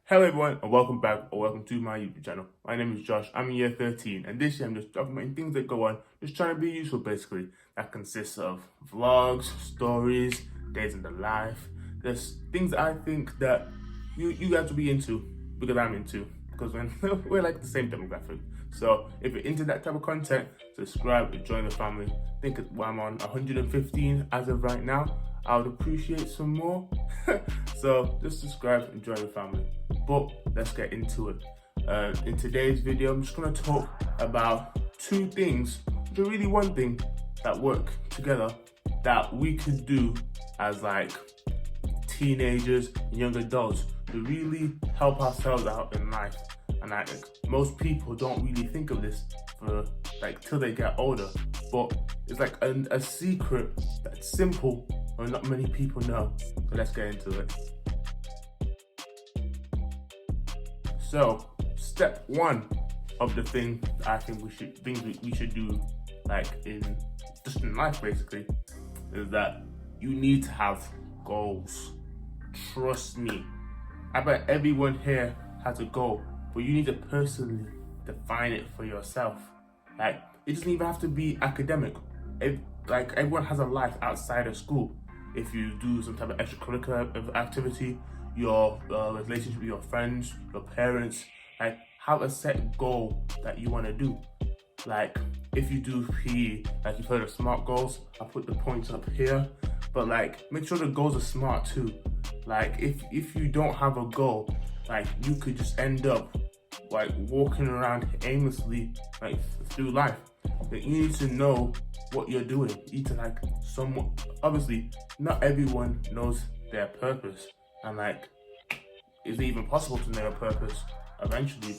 Hello everyone and welcome back or welcome to my YouTube channel. My name is Josh, I'm in year 13 and this year I'm just documenting things that go on, just trying to be useful basically. That consists of vlogs, stories, days in the life. There's things that I think that you guys will be into because I'm into, because we're like the same demographic. So if you're into that type of content, subscribe and join the family. I think I'm on 115 as of right now. I would appreciate some more. So just subscribe and join the family. But let's get into it. In today's video, I'm just going to talk about two things, which are really one thing, that work together that we could do as like teenagers and young adults to really help ourselves out in life. And like most people don't really think of this for like till they get older, but it's like a secret that's simple and not many people know. So let's get into it. So step one of the thing I think we should do, like in life basically, is that you need to have goals. Trust me, I bet everyone here has a goal, but you need to personally define it for yourself. Like it doesn't even have to be academic. Like everyone has a life outside of school. If you do some type of extracurricular activity, your relationship with your friends, your parents, like have a set goal that you want to do. Like if you do PE, like you've heard of SMART goals, I put the points up here, but like make sure the goals are smart too. Like if you don't have a goal, like you could just end up like walking around aimlessly like through life. Like, you need to know what you're doing. You need to like somewhat, obviously not everyone knows their purpose, and like is it even possible to know your purpose eventually?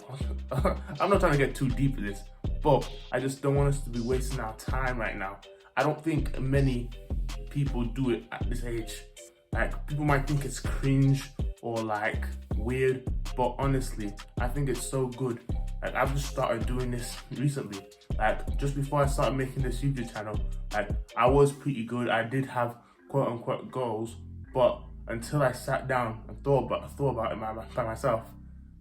I'm not trying to get too deep in this, but I just don't want us to be wasting our time right now. I don't think many people do it at this age. Like people might think it's cringe or like weird, but honestly I think it's so good. Like I've just started doing this recently. Like just before I started making this YouTube channel, like I was pretty good. I did have quote unquote goals, but until I sat down and thought about it by myself,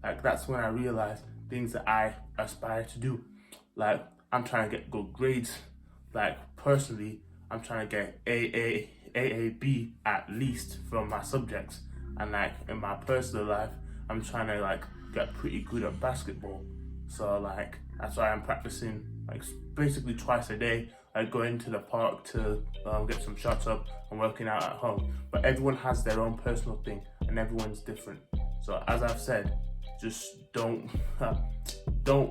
like that's when I realized things that I aspire to do. Like I'm trying to get good grades. Like personally, I'm trying to get AAB at least from my subjects, and like in my personal life, I'm trying to like get pretty good at basketball. So like that's why I'm practicing like basically twice a day. I go into the park to get some shots up and working out at home. But everyone has their own personal thing and everyone's different. So as I've said, just don't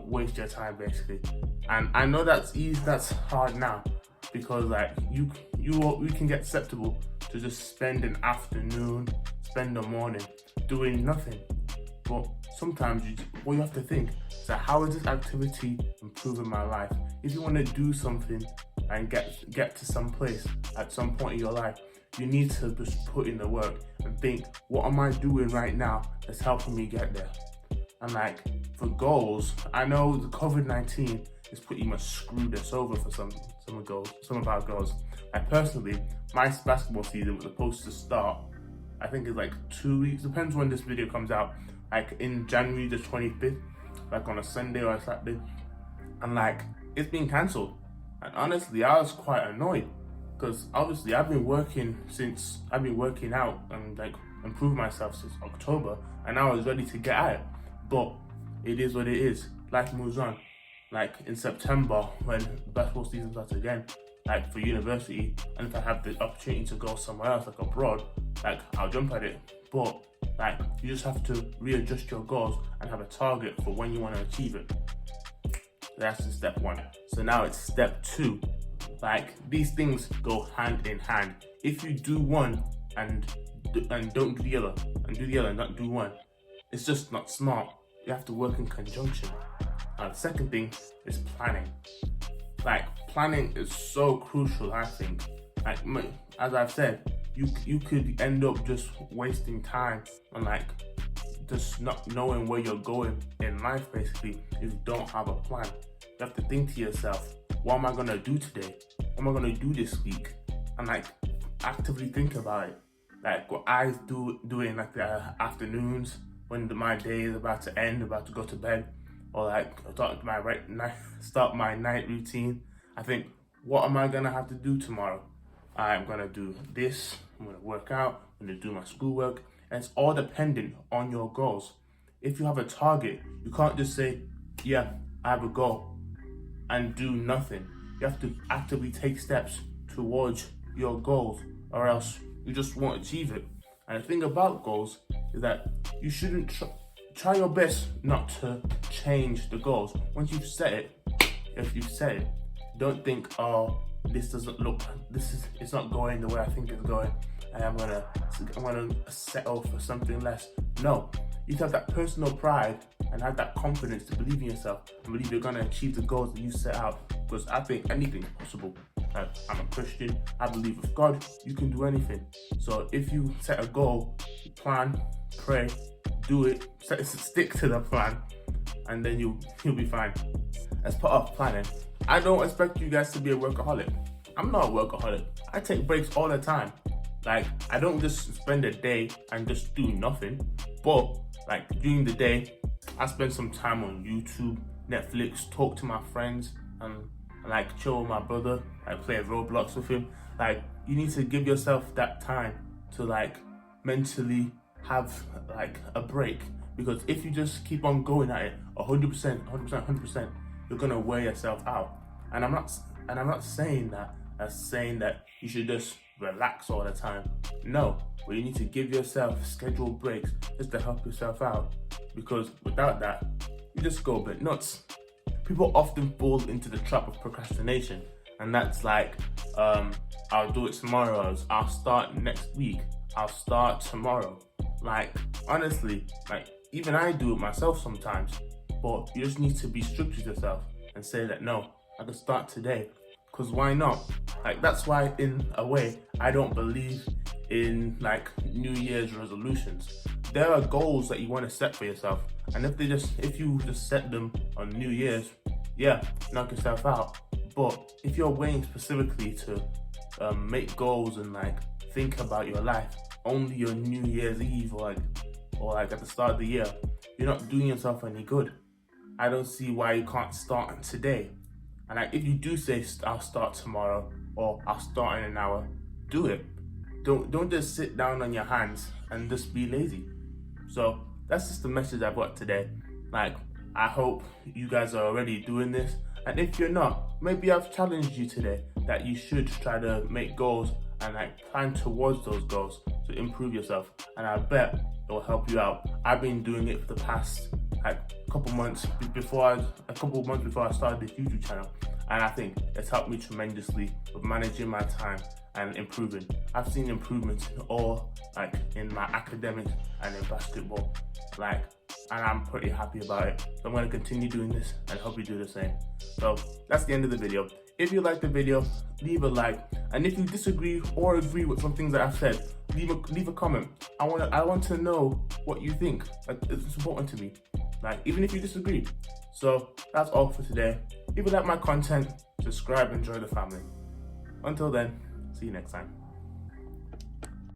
waste your time basically. And I know that's easy, that's hard now, because like you can get susceptible to just spend an afternoon, spend a morning doing nothing. But sometimes what you have to think is that how is this activity improving my life? If you want to do something and get to some place at some point in your life, you need to just put in the work and think, what am I doing right now that's helping me get there? And like for goals, I know the COVID-19 is pretty much screwed us over for some of our goals. Like personally, my basketball season was supposed to start, I think it's like 2 weeks, depends when this video comes out, like in January the 25th, like on a Sunday or a Saturday, and like it's been cancelled. And honestly, I was quite annoyed because obviously I've been working out and like improved myself since October, and I was ready to get at it. But it is what it is. Life moves on. Like in September when basketball season starts again, like for university, and if I have the opportunity to go somewhere else, like abroad, like I'll jump at it. But like you just have to readjust your goals and have a target for when you want to achieve it. That's the step one. So now it's step two. Like these things go hand in hand. If you do one and don't do the other, and do the other and not do one, it's just not smart. You have to work in conjunction. The second thing is planning. Like planning is so crucial, I think. Like as I've said, you could end up just wasting time on like just not knowing where you're going in life basically if you don't have a plan. You have to think to yourself, what am I gonna do today? What am I gonna do this week? And like actively think about it. Like what I do in like the afternoons, when my day is about to end, about to go to bed, or like start my night routine, I think, what am I gonna have to do tomorrow? I'm gonna do this, I'm gonna work out, I'm gonna do my schoolwork, and it's all dependent on your goals. If you have a target, you can't just say, yeah, I have a goal, and do nothing. You have to actively take steps towards your goals, or else you just won't achieve it. And the thing about goals is that you shouldn't try your best not to change the goals. Once you've set it, if you've set it, don't think, oh, it's not going the way I think it's going, and I'm gonna settle for something less. No, you have to have that personal pride and have that confidence to believe in yourself and believe you're gonna achieve the goals that you set out. Because I think anything is possible. I'm a Christian, I believe with God, you can do anything. So if you set a goal, plan, pray, do it, stick to the plan, and then you'll be fine. As part of planning, I don't expect you guys to be a workaholic. I'm not a workaholic. I take breaks all the time. Like, I don't just spend a day and just do nothing. But like during the day, I spend some time on YouTube, Netflix, talk to my friends, and like chill with my brother, like play Roblox with him. Like, you need to give yourself that time to like mentally have like a break, because if you just keep on going at it 100%, you're gonna wear yourself out. And I'm not saying that you should just relax all the time. No, but you need to give yourself scheduled breaks just to help yourself out, because without that, you just go a bit nuts. People often fall into the trap of procrastination, and that's like, I'll do it tomorrow, I'll start next week, I'll start tomorrow. Like, honestly, like even I do it myself sometimes, but you just need to be strict with yourself and say that, no, I can start today, because why not? Like, that's why in a way I don't believe in like New Year's resolutions. There are goals that you want to set for yourself, and if you just set them on New Year's, yeah, knock yourself out. But if you're waiting specifically to make goals and like think about your life only on New Year's Eve or like at the start of the year, you're not doing yourself any good. I don't see why you can't start today. And like, if you do say I'll start tomorrow or I'll start in an hour, do it. Don't just sit down on your hands and just be lazy. So that's just the message I've got today. Like, I hope you guys are already doing this, and if you're not, maybe I've challenged you today that you should try to make goals and like plan towards those goals to improve yourself, and I bet it will help you out. I've been doing it for the past like couple months before I started this YouTube channel, and I think it's helped me tremendously with managing my time and improving. I've seen improvements all like in my academics and in basketball, like, and I'm pretty happy about it. So I'm going to continue doing this and hope you do the same. So that's the end of the video. If you like the video, leave a like, and if you disagree or agree with some things that I've said, leave a comment. I want to know what you think. Like, it's important to me. Like, even if you disagree. So that's all for today. If you like my content, subscribe and join the family. Until then, see you next time.